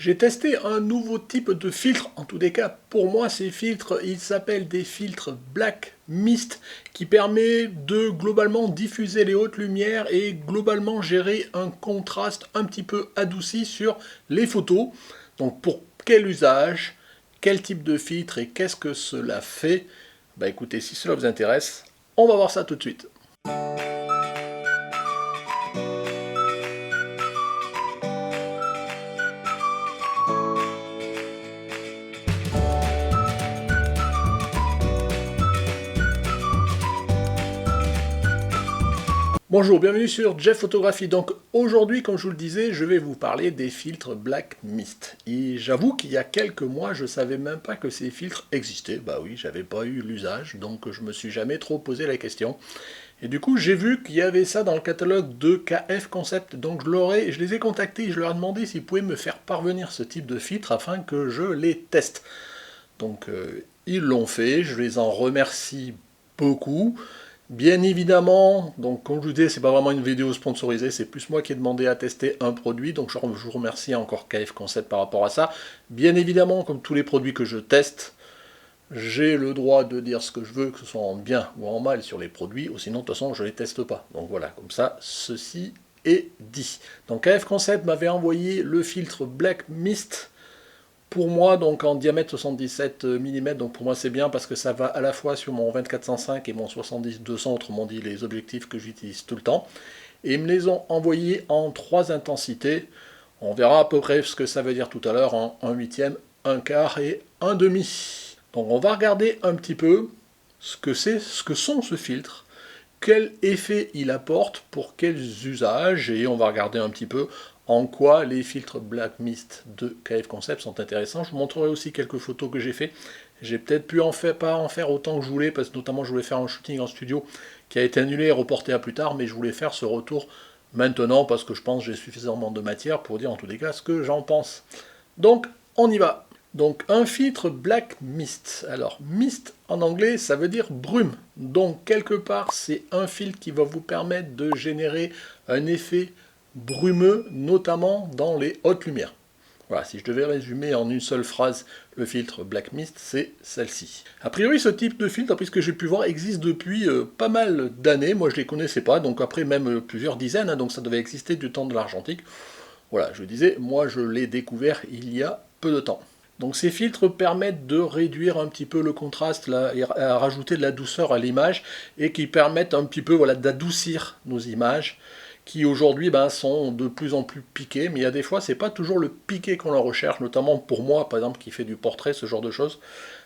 J'ai testé un nouveau type de filtre, en tous les cas pour moi ces filtres, ils s'appellent des filtres Black Mist qui permet de globalement diffuser les hautes lumières et globalement gérer un contraste un petit peu adouci sur les photos. Donc pour quel usage, quel type de filtre et qu'est-ce que cela fait? Bah écoutez, si cela vous intéresse, on va voir ça tout de suite. Bonjour, bienvenue sur Jeff Photographie. Donc aujourd'hui, comme je vous le disais, je vais vous parler des filtres Black Mist. Et j'avoue qu'il y a quelques mois, je ne savais même pas que ces filtres existaient. Bah oui, j'avais pas eu l'usage, donc je me suis jamais trop posé la question. Et du coup, j'ai vu qu'il y avait ça dans le catalogue de KF Concept. Donc je les ai contactés et je leur ai demandé s'ils pouvaient me faire parvenir ce type de filtre afin que je les teste. Donc ils l'ont fait, je les en remercie beaucoup. Bien évidemment, donc comme je vous disais, c'est pas vraiment une vidéo sponsorisée, c'est plus moi qui ai demandé à tester un produit, donc je vous remercie encore KF Concept par rapport à ça. Bien évidemment, comme tous les produits que je teste, j'ai le droit de dire ce que je veux, que ce soit en bien ou en mal sur les produits, ou sinon de toute façon je ne les teste pas. Donc voilà, comme ça, ceci est dit. Donc KF Concept m'avait envoyé le filtre Black Mist, pour moi, donc en diamètre 77 mm, donc pour moi c'est bien parce que ça va à la fois sur mon 24-105 et mon 70-200, autrement dit les objectifs que j'utilise tout le temps. Et ils me les ont envoyés en 3 intensités. On verra à peu près ce que ça veut dire tout à l'heure en 1/8, 1/4 et 1/2. Donc on va regarder un petit peu ce que sont ce filtre, quel effet il apporte, pour quels usages, et on va regarder un petit peu en quoi les filtres Black Mist de KF Concept sont intéressants. Je vous montrerai aussi quelques photos que j'ai fait. J'ai peut-être pu pas en faire autant que je voulais, parce que notamment je voulais faire un shooting en studio qui a été annulé et reporté à plus tard, mais je voulais faire ce retour maintenant parce que je pense que j'ai suffisamment de matière pour dire en tous les cas ce que j'en pense. Donc on y va. Donc un filtre Black Mist. Alors mist en anglais ça veut dire brume. Donc quelque part c'est un filtre qui va vous permettre de générer un effet brumeux, notamment dans les hautes lumières. Voilà, si je devais résumer en une seule phrase le filtre Black Mist, c'est celle-ci. A priori, ce type de filtre, puisque j'ai pu voir, existe depuis pas mal d'années. Moi, je ne les connaissais pas, donc après même plusieurs dizaines, hein, donc ça devait exister du temps de l'argentique. Voilà, je disais, moi, je l'ai découvert il y a peu de temps. Donc ces filtres permettent de réduire un petit peu le contraste là, et à rajouter de la douceur à l'image et qui permettent un petit peu voilà, d'adoucir nos images qui aujourd'hui sont de plus en plus piquées, mais il y a des fois c'est pas toujours le piqué qu'on leur recherche, notamment pour moi par exemple qui fait du portrait, ce genre de choses.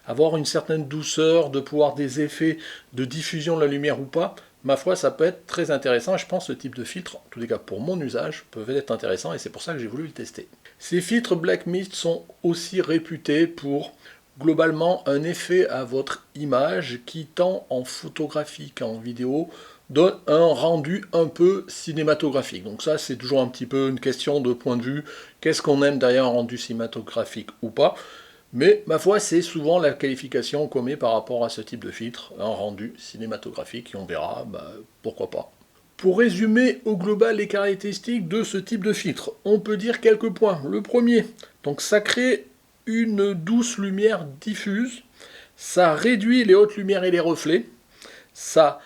Avoir une certaine douceur, de pouvoir des effets de diffusion de la lumière ou pas, ma foi ça peut être très intéressant et je pense que ce type de filtre, en tous les cas pour mon usage, peut être intéressant et c'est pour ça que j'ai voulu le tester. Ces filtres Black Mist sont aussi réputés pour globalement un effet à votre image qui, tant en photographie qu'en vidéo, donne un rendu un peu cinématographique. Donc ça c'est toujours un petit peu une question de point de vue, qu'est-ce qu'on aime derrière un rendu cinématographique ou pas, mais ma foi c'est souvent la qualification qu'on met par rapport à ce type de filtre, un rendu cinématographique, et on verra, pourquoi pas. Pour résumer au global les caractéristiques de ce type de filtre, on peut dire quelques points. Le premier, donc ça crée une douce lumière diffuse, ça réduit les hautes lumières et les reflets, ça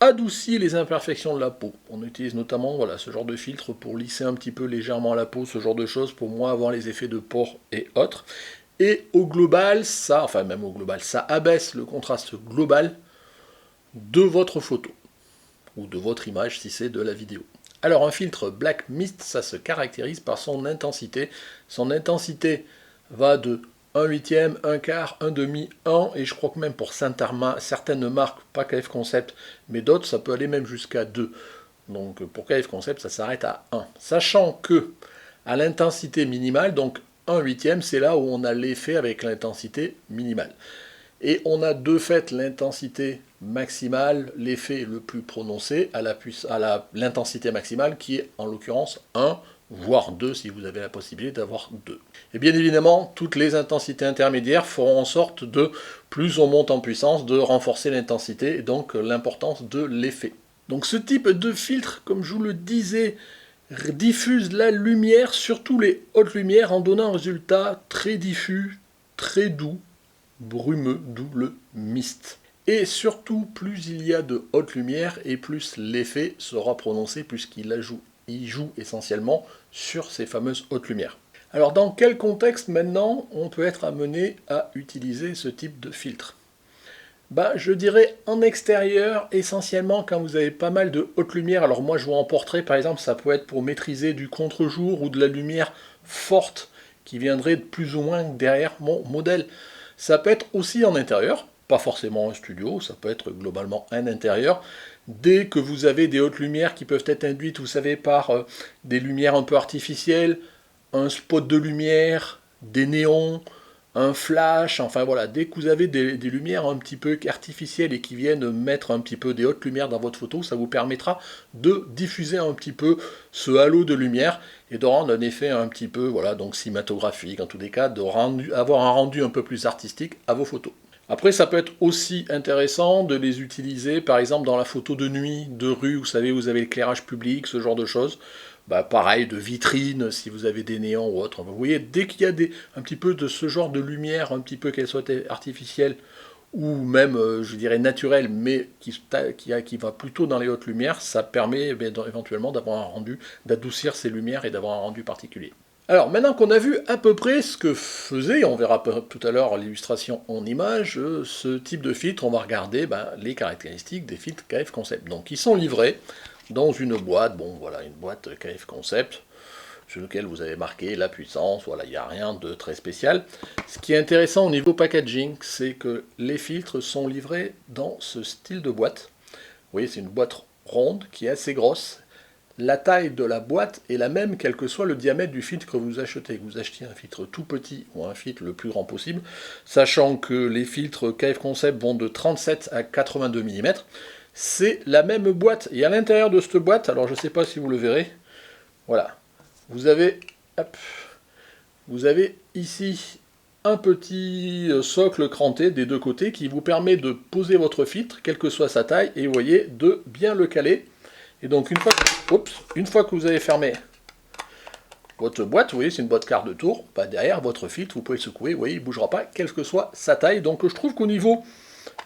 adoucit les imperfections de la peau. On utilise notamment ce genre de filtre pour lisser un petit peu légèrement la peau, ce genre de choses, pour moins avoir les effets de pores et autres. Et au global, ça abaisse le contraste global de votre photo, ou de votre image si c'est de la vidéo. Alors un filtre Black Mist, ça se caractérise par son intensité. Son intensité va de 1/8, 1/4, 1/2, 1, et je crois que même pour certaines marques, pas KF Concept, mais d'autres, ça peut aller même jusqu'à 2. Donc pour KF Concept, ça s'arrête à 1. Sachant que à l'intensité minimale, donc 1/8, c'est là où on a l'effet avec l'intensité minimale. Et on a de fait l'intensité maximale, l'effet le plus prononcé à l'intensité maximale qui est en l'occurrence 1, voire 2 si vous avez la possibilité d'avoir 2. Et bien évidemment, toutes les intensités intermédiaires feront en sorte de, plus on monte en puissance, de renforcer l'intensité et donc l'importance de l'effet. Donc ce type de filtre, comme je vous le disais, diffuse la lumière, surtout les hautes lumières, en donnant un résultat très diffus, très doux, brumeux, d'où le mist. Et surtout, plus il y a de haute lumière, et plus l'effet sera prononcé, puisqu'il joue essentiellement sur ces fameuses hautes lumières. Alors dans quel contexte maintenant on peut être amené à utiliser ce type de filtre? Je dirais en extérieur, essentiellement quand vous avez pas mal de haute lumière. Alors moi je vois en portrait par exemple, ça peut être pour maîtriser du contre-jour ou de la lumière forte qui viendrait de plus ou moins derrière mon modèle. Ça peut être aussi en intérieur, pas forcément un studio, ça peut être globalement un intérieur. Dès que vous avez des hautes lumières qui peuvent être induites, vous savez, par des lumières un peu artificielles, un spot de lumière, des néons, un flash, enfin voilà, dès que vous avez des lumières un petit peu artificielles et qui viennent mettre un petit peu des hautes lumières dans votre photo, ça vous permettra de diffuser un petit peu ce halo de lumière et de rendre un effet un petit peu, voilà, donc cinématographique, en tous les cas, avoir un rendu un peu plus artistique à vos photos. Après, ça peut être aussi intéressant de les utiliser, par exemple, dans la photo de nuit, de rue, vous savez, vous avez l'éclairage public, ce genre de choses. Pareil, de vitrine, si vous avez des néons ou autre. Vous voyez, dès qu'il y a un petit peu de ce genre de lumière, un petit peu qu'elle soit artificielle, ou même, je dirais, naturelle, mais qui va plutôt dans les hautes lumières, ça permet éventuellement d'avoir un rendu, d'adoucir ces lumières et d'avoir un rendu particulier. Alors, maintenant qu'on a vu à peu près ce que faisait, on verra tout à l'heure l'illustration en image, ce type de filtre, on va regarder les caractéristiques des filtres KF Concept. Donc, ils sont livrés dans une boîte, bon voilà, une boîte KF Concept, sur laquelle vous avez marqué la puissance, voilà, il n'y a rien de très spécial. Ce qui est intéressant au niveau packaging, c'est que les filtres sont livrés dans ce style de boîte. Vous voyez, c'est une boîte ronde qui est assez grosse. La taille de la boîte est la même, quel que soit le diamètre du filtre que vous achetez. Que vous achetiez un filtre tout petit ou un filtre le plus grand possible, sachant que les filtres KF Concept vont de 37 à 82 mm. C'est la même boîte. Et à l'intérieur de cette boîte, alors je ne sais pas si vous le verrez, voilà, vous avez ici un petit socle cranté des deux côtés qui vous permet de poser votre filtre, quelle que soit sa taille, et vous voyez, de bien le caler. Et donc une fois que vous avez fermé votre boîte, vous voyez, c'est une boîte quart de tour, derrière votre filtre, vous pouvez le secouer, vous voyez, il ne bougera pas, quelle que soit sa taille. Donc je trouve qu'au niveau,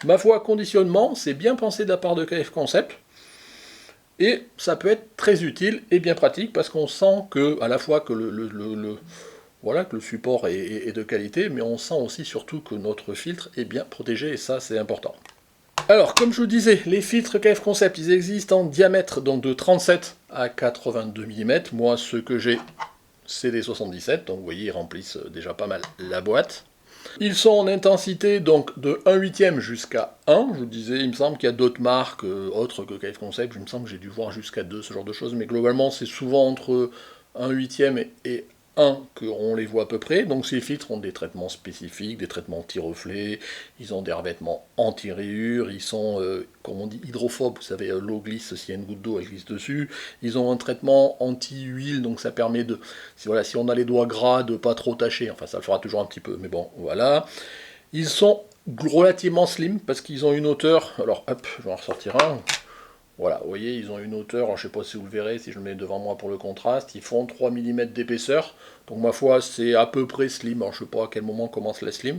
ma foi, conditionnement, c'est bien pensé de la part de KF Concept. Et ça peut être très utile et bien pratique parce qu'on sent que, à la fois que voilà, que le support est de qualité, mais on sent aussi surtout que notre filtre est bien protégé et ça c'est important. Alors, comme je vous disais, les filtres KF Concept, ils existent en diamètre donc de 37 à 82 mm. Moi, ceux que j'ai, c'est des 77, donc vous voyez, ils remplissent déjà pas mal la boîte. Ils sont en intensité donc de 1/8 jusqu'à 1. Je vous disais, il me semble qu'il y a d'autres marques autres que KF Concept. Il me semble que j'ai dû voir jusqu'à 2, ce genre de choses. Mais globalement, c'est souvent entre 1/8 et 1 qu'on les voit à peu près. Donc ces filtres ont des traitements spécifiques, des traitements anti-reflets. Ils ont des revêtements anti-rayures. Ils sont, comme on dit, hydrophobes. Vous savez, l'eau glisse, s'il y a une goutte d'eau, elle glisse dessus. Ils ont un traitement anti-huile. Donc ça permet de, si on a les doigts gras, de pas trop tacher. Enfin, ça le fera toujours un petit peu. Mais bon, voilà. Ils sont relativement slim parce qu'ils ont une hauteur. Alors, hop, je vais en ressortir un. Voilà, vous voyez, ils ont une hauteur, je ne sais pas si vous le verrez, si je le mets devant moi pour le contraste, ils font 3 mm d'épaisseur, donc ma foi, c'est à peu près slim, alors je ne sais pas à quel moment commence la slim.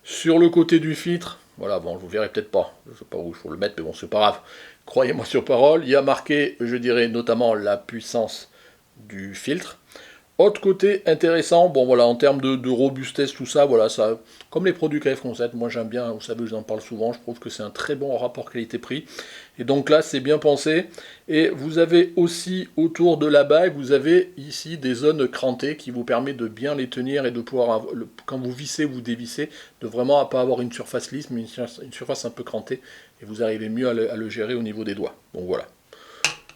Sur le côté du filtre, voilà, bon, vous ne verrez peut-être pas, je ne sais pas où il faut le mettre, mais bon, c'est pas grave, croyez-moi sur parole, il y a marqué, je dirais, notamment la puissance du filtre. Autre côté intéressant, bon voilà, en termes de robustesse, tout ça, voilà, ça, comme les produits KF Concept, moi j'aime bien, vous savez, je vous en parle souvent, je trouve que c'est un très bon rapport qualité-prix. Et donc là, c'est bien pensé. Et vous avez aussi autour de la bague, vous avez ici des zones crantées qui vous permettent de bien les tenir et de pouvoir, quand vous vissez ou dévissez, de vraiment pas avoir une surface lisse, mais une surface un peu crantée. Et vous arrivez mieux à le gérer au niveau des doigts. Donc voilà.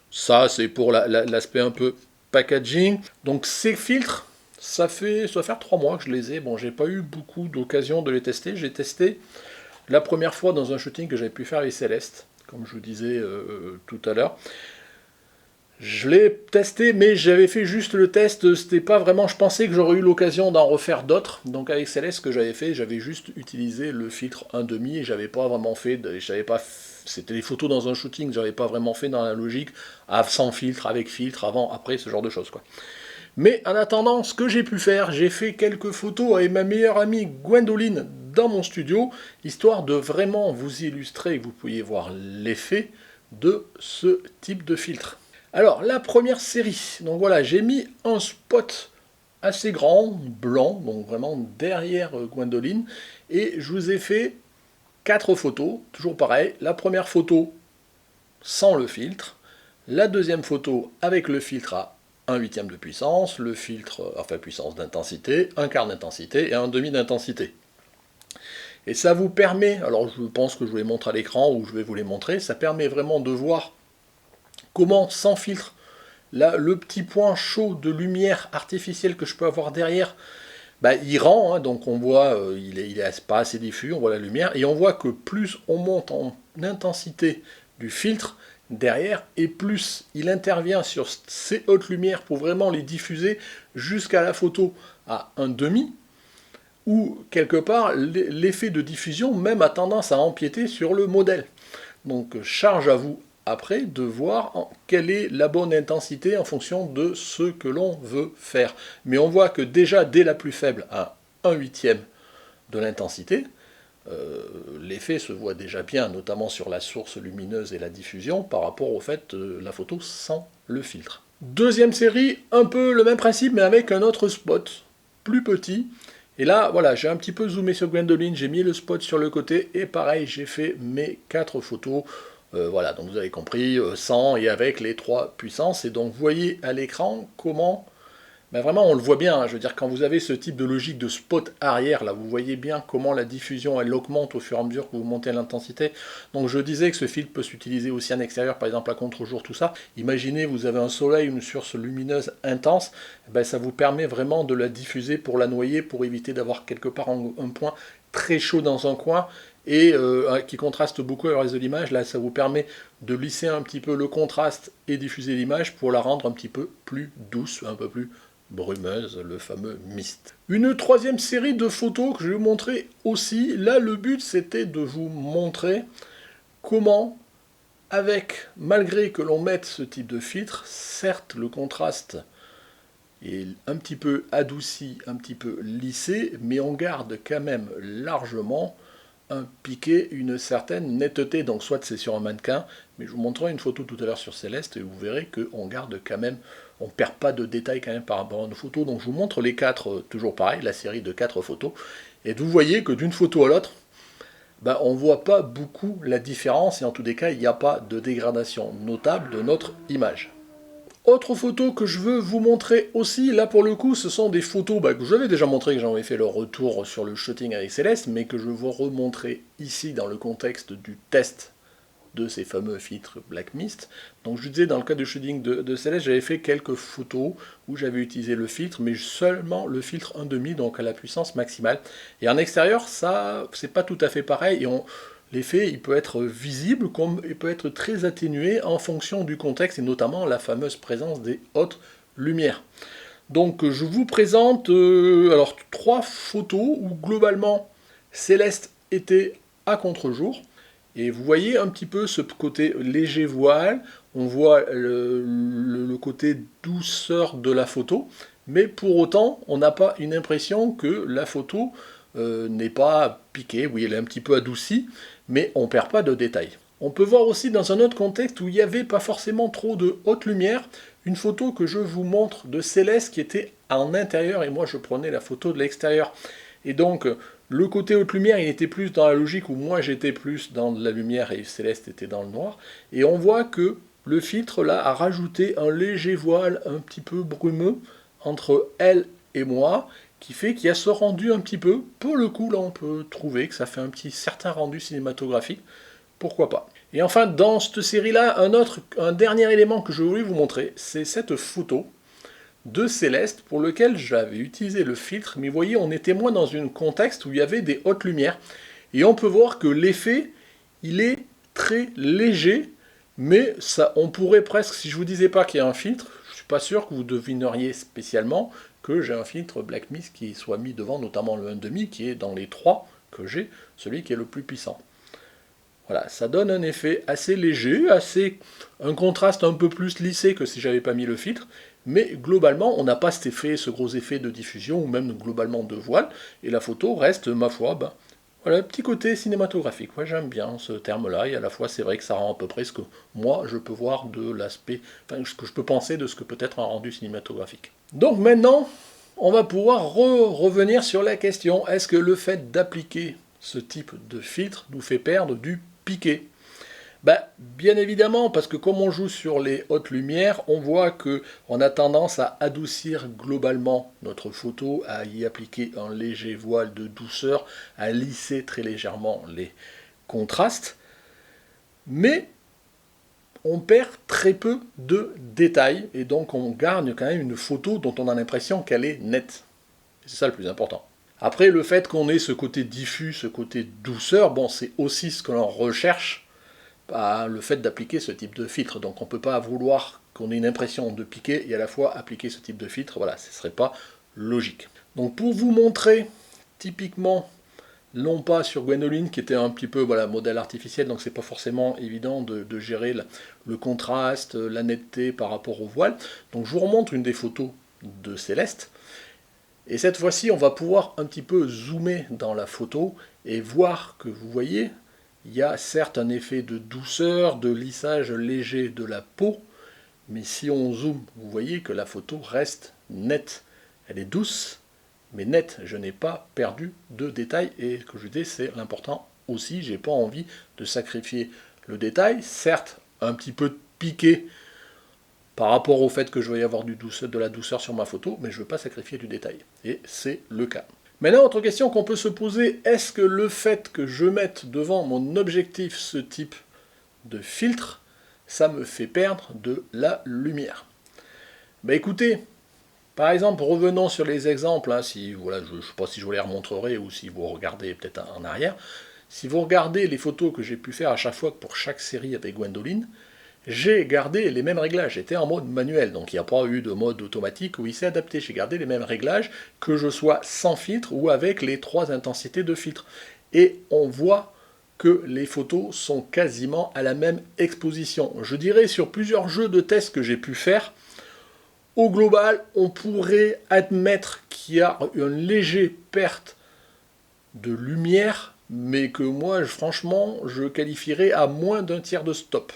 Ça, c'est pour l'aspect un peu packaging. Donc ces filtres, ça doit faire 3 mois que je les ai. Bon, j'ai pas eu beaucoup d'occasion de les tester. J'ai testé la première fois dans un shooting que j'avais pu faire avec Céleste, comme je vous disais tout à l'heure. Je l'ai testé, mais j'avais fait juste le test, c'était pas vraiment, je pensais que j'aurais eu l'occasion d'en refaire d'autres. Donc avec Céleste, ce que j'avais fait, j'avais juste utilisé le filtre 1,5 et j'avais pas vraiment fait, j'avais pas c'était des photos dans un shooting, j'avais pas vraiment fait dans la logique, sans filtre, avec filtre, avant, après, ce genre de choses, quoi. Mais en attendant, ce que j'ai pu faire, j'ai fait quelques photos avec ma meilleure amie Gwendoline dans mon studio, histoire de vraiment vous illustrer, que vous puissiez voir l'effet de ce type de filtre. Alors, la première série, donc voilà, j'ai mis un spot assez grand, blanc, donc vraiment derrière Gwendoline, et je vous ai fait 4 photos, toujours pareil, la première photo sans le filtre, la deuxième photo avec le filtre à 1/8 de puissance, le filtre, enfin puissance d'intensité, un quart d'intensité et un demi d'intensité. Et ça vous permet, alors je pense que je vous les montre à l'écran ou je vais vous les montrer, ça permet vraiment de voir comment sans filtre, là, le petit point chaud de lumière artificielle que je peux avoir derrière, bah, il rend, hein, donc on voit, il est pas assez diffus, on voit la lumière, et on voit que plus on monte en intensité du filtre, derrière, et plus il intervient sur ces hautes lumières pour vraiment les diffuser jusqu'à la photo à 1/2, où quelque part l'effet de diffusion même a tendance à empiéter sur le modèle. Donc charge à vous après de voir quelle est la bonne intensité en fonction de ce que l'on veut faire. Mais on voit que déjà dès la plus faible à 1/8 de l'intensité, l'effet se voit déjà bien, notamment sur la source lumineuse et la diffusion, par rapport au fait de la photo sans le filtre. Deuxième série, un peu le même principe, mais avec un autre spot, plus petit. Et là, voilà, j'ai un petit peu zoomé sur Gwendoline, j'ai mis le spot sur le côté, et pareil, j'ai fait mes 4 photos. Voilà, donc vous avez compris, sans et avec les 3 puissances. Et donc, vous voyez à l'écran comment... Ben vraiment, on le voit bien, hein, je veux dire, quand vous avez ce type de logique de spot arrière, là, vous voyez bien comment la diffusion, elle augmente au fur et à mesure que vous montez l'intensité. Donc je disais que ce filtre peut s'utiliser aussi en extérieur, par exemple à contre-jour, tout ça. Imaginez, vous avez un soleil, une source lumineuse intense, ben ça vous permet vraiment de la diffuser pour la noyer, pour éviter d'avoir quelque part un point très chaud dans un coin, et qui contraste beaucoup avec le reste de l'image. Là, ça vous permet de lisser un petit peu le contraste et diffuser l'image pour la rendre un petit peu plus douce, un peu plus brumeuse, le fameux mist. Une troisième série de photos que je vais vous montrer aussi. Là, le but, c'était de vous montrer comment, malgré que l'on mette ce type de filtre, certes, le contraste est un petit peu adouci, un petit peu lissé, mais on garde quand même largement un piqué, une certaine netteté. Donc soit c'est sur un mannequin, mais je vous montrerai une photo tout à l'heure sur Céleste, et vous verrez qu'on garde quand même, on ne perd pas de détails quand même par rapport à nos photos. Donc je vous montre les 4, toujours pareil, la série de 4 photos, et vous voyez que d'une photo à l'autre, ben, on ne voit pas beaucoup la différence, et en tous les cas, il n'y a pas de dégradation notable de notre image. Autre photo que je veux vous montrer aussi, là pour le coup ce sont des photos que j'avais déjà montré, que j'en avais fait le retour sur le shooting avec Céleste, mais que je veux remontrer ici dans le contexte du test de ces fameux filtres Black Mist. Donc je vous disais, dans le cas du shooting de Céleste, j'avais fait quelques photos où j'avais utilisé le filtre, mais seulement le filtre 1/2, donc à la puissance maximale. Et en extérieur, ça c'est pas tout à fait pareil, et l'effet, il peut être visible comme il peut être très atténué en fonction du contexte, et notamment la fameuse présence des hautes lumières. Donc je vous présente alors 3 photos où globalement Céleste était à contre-jour. Et vous voyez un petit peu ce côté léger voile, on voit le côté douceur de la photo, mais pour autant, on n'a pas une impression que la photo n'est pas piquée. Oui, elle est un petit peu adoucie, mais on ne perd pas de détails. On peut voir aussi dans un autre contexte où il n'y avait pas forcément trop de haute lumière, une photo que je vous montre de Céleste qui était en intérieur, et moi je prenais la photo de l'extérieur. Et donc, le côté haute lumière, il était plus dans la logique où moi j'étais plus dans la lumière et Céleste était dans le noir. Et on voit que le filtre là a rajouté un léger voile un petit peu brumeux entre elle et moi, qui fait qu'il y a ce rendu un petit peu. Pour le coup, là on peut trouver que ça fait un petit certain rendu cinématographique. Pourquoi pas. Et enfin, dans cette série-là, un dernier élément que je voulais vous montrer, c'est cette photo de Céleste pour lequel j'avais utilisé le filtre, mais vous voyez, on était moins dans un contexte où il y avait des hautes lumières, et on peut voir que l'effet, il est très léger, mais ça, on pourrait presque, si je vous disais pas qu'il y a un filtre, je suis pas sûr que vous devineriez spécialement que j'ai un filtre Black Mist qui soit mis devant, notamment le 1/2, qui est dans les 3 que j'ai, celui qui est le plus puissant. Voilà, ça donne un effet assez léger, un contraste un peu plus lissé que si j'avais pas mis le filtre, mais globalement, on n'a pas cet effet, ce gros effet de diffusion, ou même globalement de voile, et la photo reste, ma foi, voilà, petit côté cinématographique. Moi, j'aime bien ce terme-là, et à la fois, c'est vrai que ça rend à peu près ce que moi, je peux voir de l'aspect, enfin, ce que je peux penser de ce que peut être un rendu cinématographique. Donc maintenant, on va pouvoir revenir sur la question, est-ce que le fait d'appliquer ce type de filtre nous fait perdre du piqué? Bien évidemment, parce que comme on joue sur les hautes lumières, on voit qu'on a tendance à adoucir globalement notre photo, à y appliquer un léger voile de douceur, à lisser très légèrement les contrastes, mais on perd très peu de détails, et donc on garde quand même une photo dont on a l'impression qu'elle est nette. C'est ça le plus important. Après, le fait qu'on ait ce côté diffus, ce côté douceur, bon, c'est aussi ce que l'on recherche le fait d'appliquer ce type de filtre. Donc on ne peut pas vouloir qu'on ait une impression de piquer et à la fois appliquer ce type de filtre. Voilà, ce ne serait pas logique. Donc pour vous montrer typiquement, non pas sur Gwendoline qui était un petit peu modèle artificiel, donc c'est pas forcément évident de gérer le contraste, la netteté par rapport au voile. Donc je vous remontre une des photos de Céleste. Et cette fois-ci, on va pouvoir un petit peu zoomer dans la photo et voir que vous voyez, il y a certes un effet de douceur, de lissage léger de la peau, mais si on zoome, vous voyez que la photo reste nette. Elle est douce, mais nette. Je n'ai pas perdu de détails, et ce que je dis, c'est l'important aussi. J'ai pas envie de sacrifier le détail. Certes, un petit peu piqué par rapport au fait que je vais y avoir de la douceur sur ma photo, mais je ne veux pas sacrifier du détail. Et c'est le cas. Maintenant, autre question qu'on peut se poser, est-ce que le fait que je mette devant mon objectif ce type de filtre, ça me fait perdre de la lumière? Écoutez, par exemple, revenons sur les exemples, hein, je ne sais pas si je vous les remontrerai ou si vous regardez peut-être en arrière. Si vous regardez les photos que j'ai pu faire à chaque fois pour chaque série avec Gwendoline, j'ai gardé les mêmes réglages, j'étais en mode manuel, donc il n'y a pas eu de mode automatique où il s'est adapté, j'ai gardé les mêmes réglages, que je sois sans filtre ou avec les 3 intensités de filtre. Et on voit que les photos sont quasiment à la même exposition. Je dirais sur plusieurs jeux de tests que j'ai pu faire, au global, on pourrait admettre qu'il y a une légère perte de lumière, mais que moi, franchement, je qualifierais à moins d'un tiers de stop.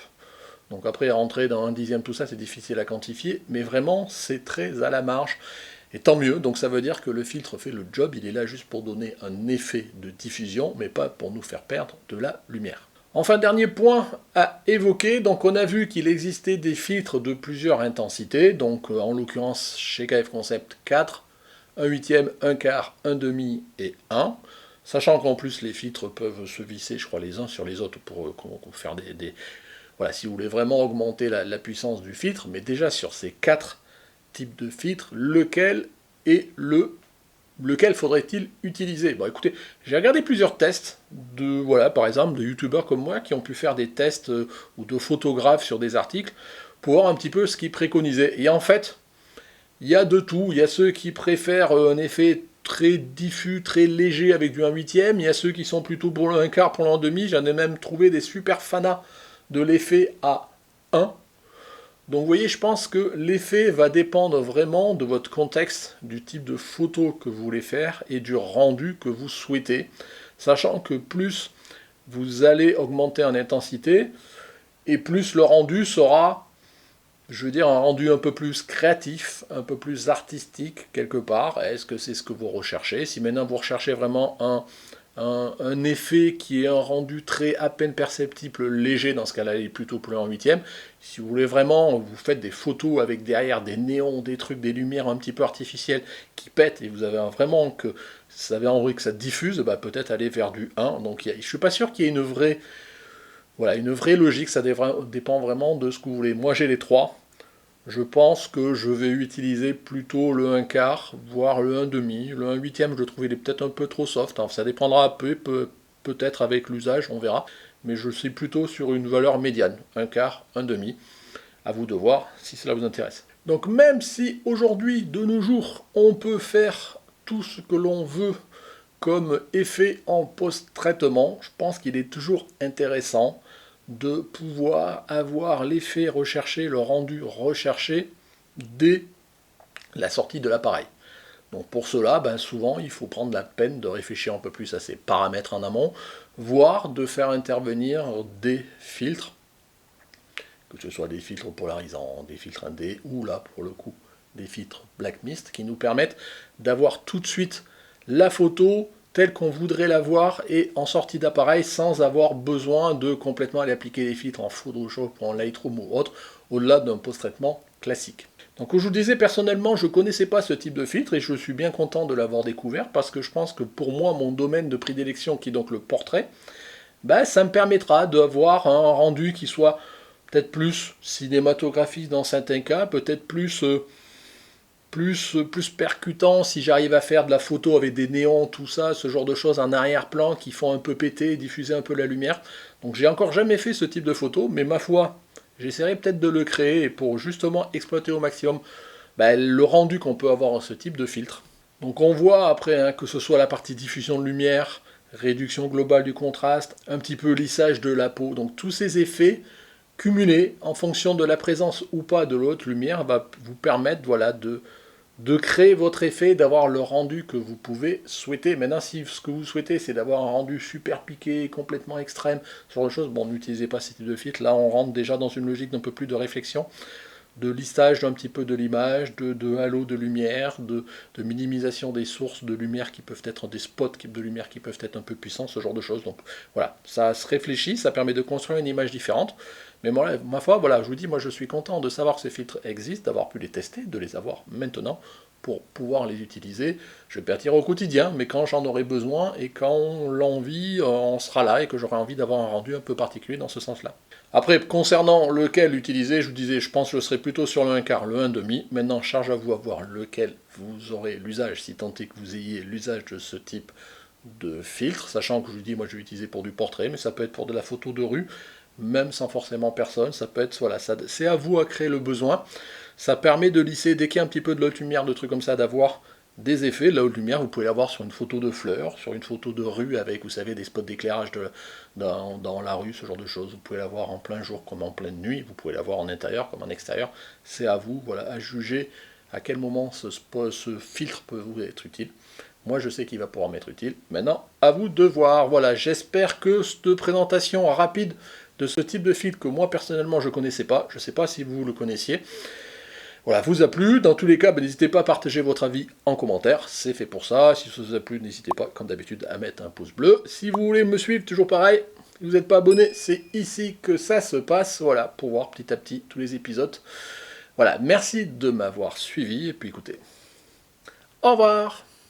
Donc après, rentrer dans un dixième, tout ça, c'est difficile à quantifier, mais vraiment, c'est très à la marge. Et tant mieux, donc ça veut dire que le filtre fait le job, il est là juste pour donner un effet de diffusion, mais pas pour nous faire perdre de la lumière. Enfin, dernier point à évoquer, donc on a vu qu'il existait des filtres de plusieurs intensités, donc en l'occurrence chez KF Concept 4, 1 huitième, 1 quart, 1 demi et 1. Sachant qu'en plus les filtres peuvent se visser, je crois, les uns sur les autres pour faire voilà, si vous voulez vraiment augmenter la puissance du filtre, mais déjà sur ces 4 types de filtres, lequel faudrait-il utiliser? Bon, écoutez, j'ai regardé plusieurs tests par exemple, de youtubeurs comme moi qui ont pu faire des tests ou de photographes sur des articles pour voir un petit peu ce qu'ils préconisaient. Et en fait, il y a de tout. Il y a ceux qui préfèrent un effet très diffus, très léger avec du 1 huitième. Il y a ceux qui sont plutôt pour le 1 quart, pour le 1 demi. J'en ai même trouvé des super fanas de l'effet à 1. Donc vous voyez, je pense que l'effet va dépendre vraiment de votre contexte, du type de photo que vous voulez faire et du rendu que vous souhaitez, sachant que plus vous allez augmenter en intensité, et plus le rendu sera, je veux dire, un rendu un peu plus créatif, un peu plus artistique quelque part. Est-ce que c'est ce que vous recherchez? Si maintenant vous recherchez vraiment un effet qui est un rendu très à peine perceptible, léger, dans ce cas-là, il est plutôt plus en huitième. Si vous voulez vraiment, vous faites des photos avec derrière des néons, des trucs, des lumières un petit peu artificielles qui pètent, et vous avez vraiment que vous avez envie que ça diffuse, peut-être aller vers du 1. Donc je ne suis pas sûr qu'il y ait une vraie logique, ça dépend vraiment de ce que vous voulez. Moi j'ai les 3. Je pense que je vais utiliser plutôt le 1 quart, voire le 1 demi. Le 1 huitième, je le trouve, il est peut-être un peu trop soft. Alors, ça dépendra peut-être avec l'usage, on verra. Mais je suis plutôt sur une valeur médiane. 1 quart, 1 demi. À vous de voir si cela vous intéresse. Donc même si aujourd'hui, de nos jours, on peut faire tout ce que l'on veut comme effet en post-traitement, je pense qu'il est toujours intéressant de pouvoir avoir l'effet recherché, le rendu recherché dès la sortie de l'appareil. Donc pour cela, souvent, il faut prendre la peine de réfléchir un peu plus à ces paramètres en amont, voire de faire intervenir des filtres, que ce soit des filtres polarisants, des filtres 1D, ou là, pour le coup, des filtres Black Mist, qui nous permettent d'avoir tout de suite la photo telle qu'on voudrait la voir et en sortie d'appareil sans avoir besoin de complètement aller appliquer les filtres en Photoshop ou en Lightroom ou autre, au-delà d'un post-traitement classique. Donc comme je vous disais, personnellement, je ne connaissais pas ce type de filtre et je suis bien content de l'avoir découvert parce que je pense que pour moi, mon domaine de prédilection, qui est donc le portrait, ça me permettra d'avoir un rendu qui soit peut-être plus cinématographique dans certains cas, peut-être plus percutant si j'arrive à faire de la photo avec des néons, tout ça, ce genre de choses en arrière-plan qui font un peu péter, diffuser un peu la lumière. Donc j'ai encore jamais fait ce type de photo, mais ma foi, j'essaierai peut-être de le créer pour justement exploiter au maximum le rendu qu'on peut avoir en ce type de filtre. Donc on voit après que ce soit la partie diffusion de lumière, réduction globale du contraste, un petit peu lissage de la peau, donc tous ces effets cumulés en fonction de la présence ou pas de l'autre lumière va vous permettre de créer votre effet, d'avoir le rendu que vous pouvez souhaiter. Maintenant, si ce que vous souhaitez, c'est d'avoir un rendu super piqué, complètement extrême, ce genre de choses, n'utilisez pas ces types de filtres. Là, on rentre déjà dans une logique d'un peu plus de réflexion, de lissage d'un petit peu de l'image, de halo de lumière, de minimisation des sources de lumière qui peuvent être des spots de lumière qui peuvent être un peu puissants, ce genre de choses. Donc voilà, ça se réfléchit, ça permet de construire une image différente. Mais moi, ma foi, voilà, je vous dis, moi je suis content de savoir que ces filtres existent, d'avoir pu les tester, de les avoir maintenant pour pouvoir les utiliser. Je vais pas dire au quotidien, mais quand j'en aurai besoin et quand l'envie en sera là et que j'aurai envie d'avoir un rendu un peu particulier dans ce sens-là. Après, concernant lequel utiliser, je vous disais, je pense que je serai plutôt sur le 1/4, le 1,5. Maintenant, charge à vous à voir lequel vous aurez l'usage, si tant est que vous ayez l'usage de ce type de filtre, sachant que je vous dis, moi je vais utiliser pour du portrait, mais ça peut être pour de la photo de rue, même sans forcément personne, ça peut être, voilà, c'est à vous à créer le besoin. Ça permet de lisser, dès qu'il y a un petit peu de haute lumière, de trucs comme ça, d'avoir des effets. La haute lumière, vous pouvez l'avoir sur une photo de fleurs, sur une photo de rue avec, vous savez, des spots d'éclairage dans la rue, ce genre de choses. Vous pouvez l'avoir en plein jour comme en pleine nuit, vous pouvez l'avoir en intérieur comme en extérieur. C'est à vous, voilà, à juger à quel moment ce filtre peut vous être utile. Moi, je sais qu'il va pouvoir m'être utile. Maintenant, à vous de voir. Voilà, j'espère que cette présentation rapide de ce type de filtre que moi, personnellement, je ne connaissais pas. Je ne sais pas si vous le connaissiez. Voilà, vous a plu. Dans tous les cas, n'hésitez pas à partager votre avis en commentaire. C'est fait pour ça. Si ça vous a plu, n'hésitez pas, comme d'habitude, à mettre un pouce bleu. Si vous voulez me suivre, toujours pareil. Si vous n'êtes pas abonné, c'est ici que ça se passe. Voilà, pour voir petit à petit tous les épisodes. Voilà, merci de m'avoir suivi. Et puis écoutez, au revoir.